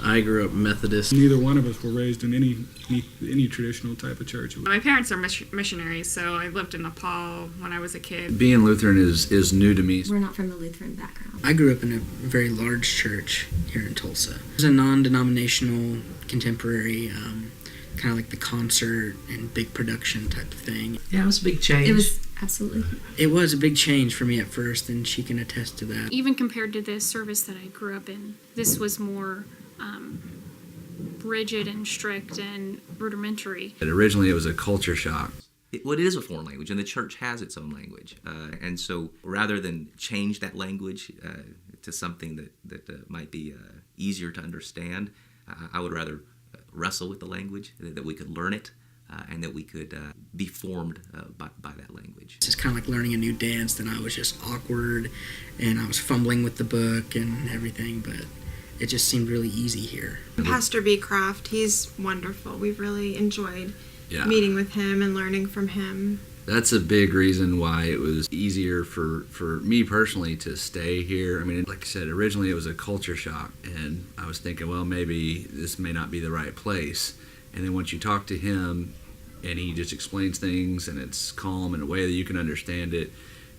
I grew up Methodist. Neither one of us were raised in any traditional type of church. My parents are missionaries, so I lived in Nepal when I was a kid. Being Lutheran is new to me. We're not from a Lutheran background. I grew up in a very large church here in Tulsa. It was a non-denominational, contemporary, kind of like the concert and big production type of thing. Yeah, it was a big change. It was, absolutely. It was a big change for me at first, and she can attest to that. Even compared to the service that I grew up in, this was more rigid and strict and rudimentary. But originally it was a culture shock. It is a foreign language, and the church has its own language. And so rather than change that language to something that might be easier to understand, I would rather wrestle with the language, that we could learn it, and that we could be formed by that language. It's kind of like learning a new dance, that I was just awkward, and I was fumbling with the book and everything, but it just seemed really easy here. Pastor B. Croft, he's wonderful. We've really enjoyed meeting with him and learning from him. That's a big reason why it was easier for me personally to stay here. I mean, like I said, originally it was a culture shock, and I was thinking, well, maybe this may not be the right place. And then once you talk to him, and he just explains things, and it's calm in a way that you can understand it,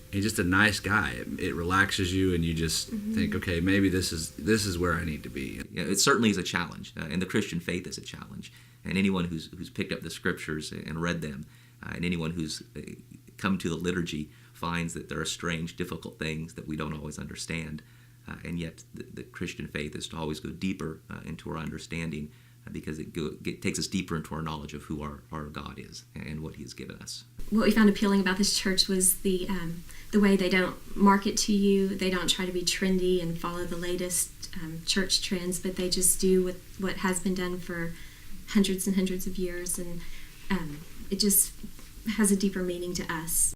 he's just a nice guy. It relaxes you, and you just think, okay, maybe this is where I need to be. Yeah, it certainly is a challenge, and the Christian faith is a challenge. And anyone who's picked up the scriptures and read them, and anyone who's come to the liturgy finds that there are strange, difficult things that we don't always understand. And yet the Christian faith is to always go deeper into our understanding, because it takes us deeper into our knowledge of who our God is and what he has given us. What we found appealing about this church was the way they don't market to you. They don't try to be trendy and follow the latest church trends, but they just do what has been done for hundreds and hundreds of years, and it just has a deeper meaning to us.